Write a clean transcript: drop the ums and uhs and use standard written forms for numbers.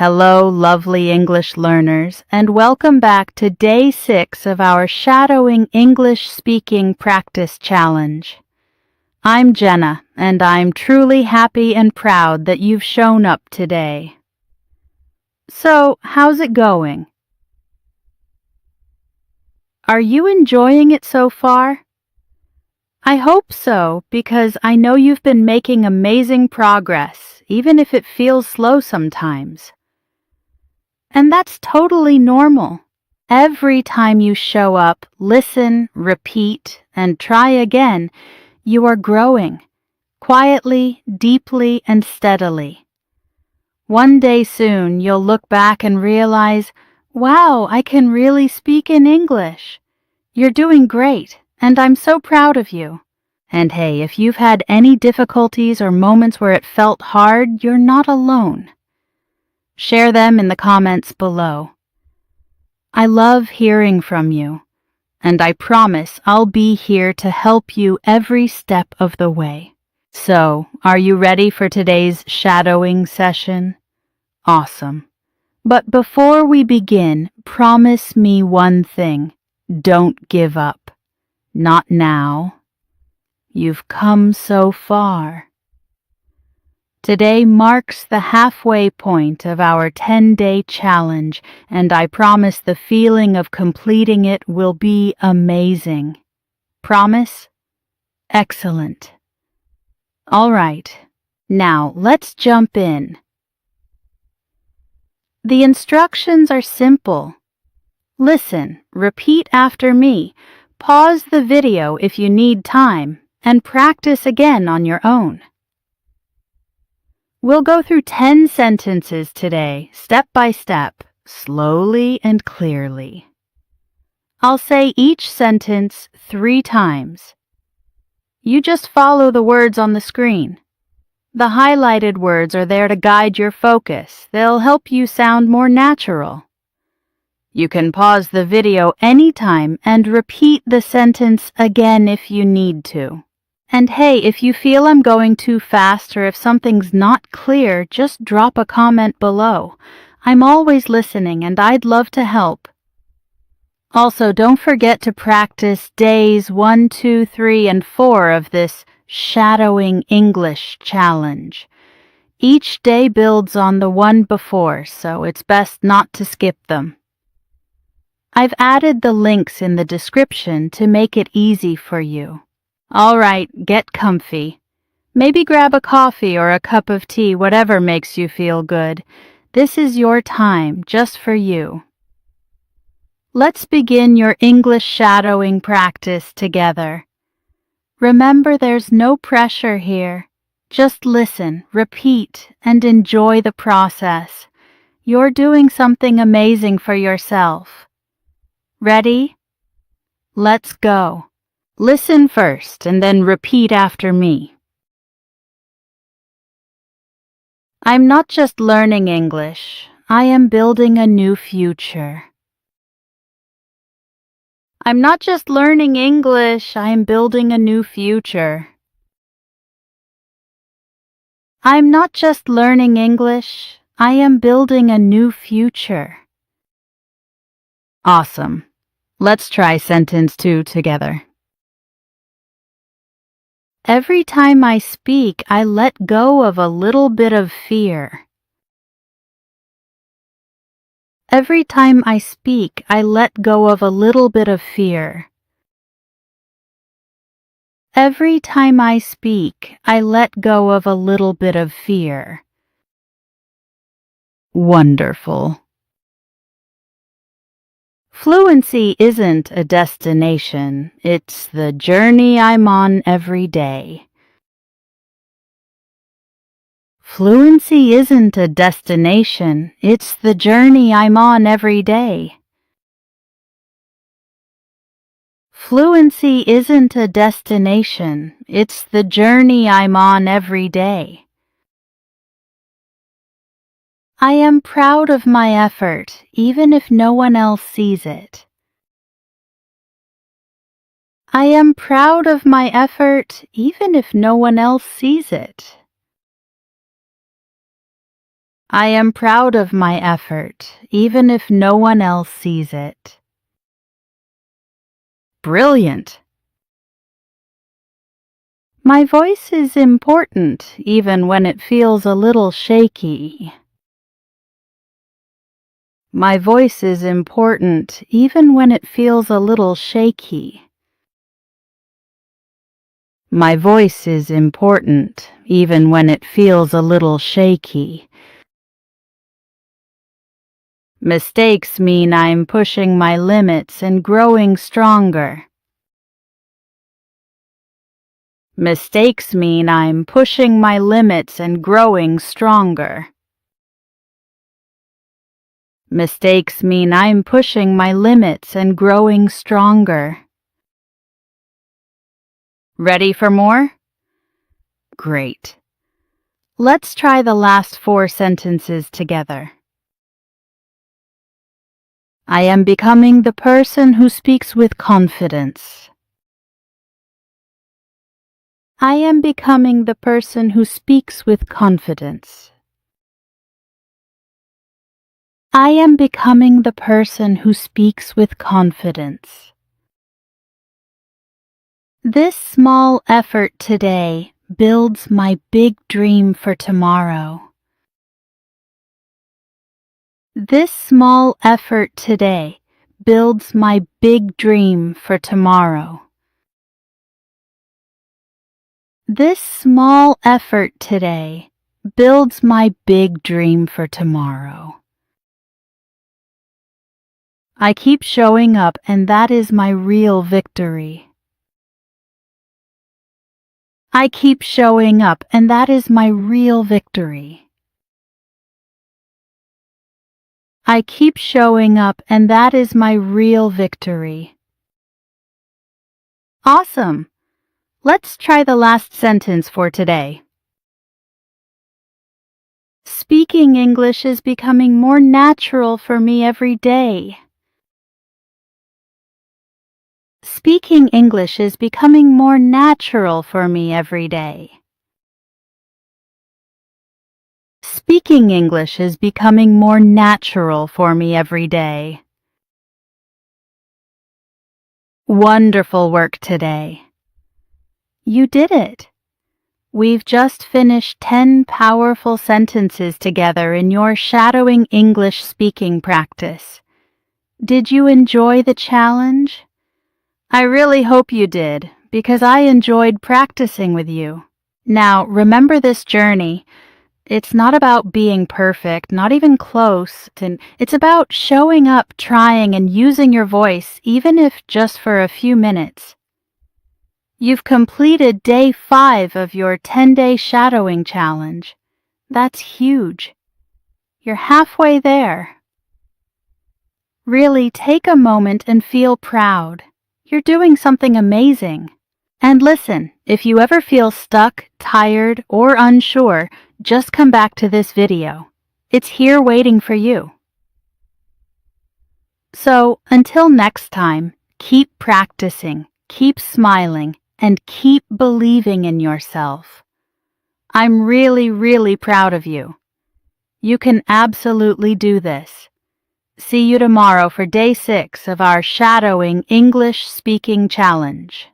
Hello, lovely English learners, and welcome back to Day 6 of our Shadowing English Speaking Practice Challenge. I'm Jenna, and I'm truly happy and proud that you've shown up today. So, how's it going? Are you enjoying it so far? I hope so, because I know you've been making amazing progress, even if it feels slow sometimes. And that's totally normal. Every time you show up, listen, repeat, and try again, you are growing, quietly, deeply, and steadily. One day soon, you'll look back and realize, wow, I can really speak in English. You're doing great, and I'm so proud of you. And hey, if you've had any difficulties or moments where it felt hard, you're not alone. Share them in the comments below. I love hearing from you, and I promise I'll be here to help you every step of the way. So, are you ready for today's shadowing session? Awesome. But before we begin, promise me one thing. Don't give up. Not now. You've come so far. Today marks the halfway point of our 10-day challenge, and I promise the feeling of completing it will be amazing. Promise? Excellent. All right, now let's jump in. The instructions are simple. Listen, repeat after me, pause the video if you need time, and practice again on your own. We'll go through 10 sentences today, step by step, slowly and clearly. I'll say each sentence 3 times. You just follow the words on the screen. The highlighted words are there to guide your focus. They'll help you sound more natural. You can pause the video anytime and repeat the sentence again if you need to. And hey, if you feel I'm going too fast or if something's not clear, just drop a comment below. I'm always listening and I'd love to help. Also, don't forget to practice days 1, 2, 3, and 4 of this Shadowing English Challenge. Each day builds on the one before, so it's best not to skip them. I've added the links in the description to make it easy for you. All right, get comfy. Maybe grab a coffee or a cup of tea, whatever makes you feel good. This is your time, just for you. Let's begin your English shadowing practice together. Remember, there's no pressure here. Just listen, repeat, and enjoy the process. You're doing something amazing for yourself. Ready? Let's go. Listen first and then repeat after me. I'm not just learning English, I am building a new future. I'm not just learning English, I am building a new future. I'm not just learning English, I am building a new future. Awesome. Let's try sentence 2 together. Every time I speak, I let go of a little bit of fear. Every time I speak, I let go of a little bit of fear. Every time I speak, I let go of a little bit of fear. Wonderful. Fluency isn't a destination, it's the journey I'm on every day. Fluency isn't a destination, it's the journey I'm on every day. Fluency isn't a destination, it's the journey I'm on every day. I am proud of my effort, even if no one else sees it. I am proud of my effort, even if no one else sees it. I am proud of my effort, even if no one else sees it. Brilliant! My voice is important, even when it feels a little shaky. My voice is important, even when it feels a little shaky. My voice is important, even when it feels a little shaky. Mistakes mean I'm pushing my limits and growing stronger. Mistakes mean I'm pushing my limits and growing stronger. Mistakes mean I'm pushing my limits and growing stronger. Ready for more? Great. Let's try the last 4 sentences together. I am becoming the person who speaks with confidence. I am becoming the person who speaks with confidence. I am becoming the person who speaks with confidence. This small effort today builds my big dream for tomorrow. This small effort today builds my big dream for tomorrow. This small effort today builds my big dream for tomorrow. I keep showing up, and that is my real victory. I keep showing up, and that is my real victory. I keep showing up, and that is my real victory. Awesome! Let's try the last sentence for today. Speaking English is becoming more natural for me every day. Speaking English is becoming more natural for me every day. Speaking English is becoming more natural for me every day. Wonderful work today. You did it. We've just finished 10 powerful sentences together in your shadowing English speaking practice. Did you enjoy the challenge? I really hope you did, because I enjoyed practicing with you. Now, remember this journey. It's not about being perfect, not even close. It's about showing up, trying, and using your voice, even if just for a few minutes. You've completed day 5 of your 10-day shadowing challenge. That's huge. You're halfway there. Really take a moment and feel proud. You're doing something amazing. And listen, if you ever feel stuck, tired, or unsure, just come back to this video. It's here waiting for you. So, until next time, keep practicing, keep smiling, and keep believing in yourself. I'm really, really proud of you. You can absolutely do this. See you tomorrow for day 6 of our Shadowing English Speaking Challenge.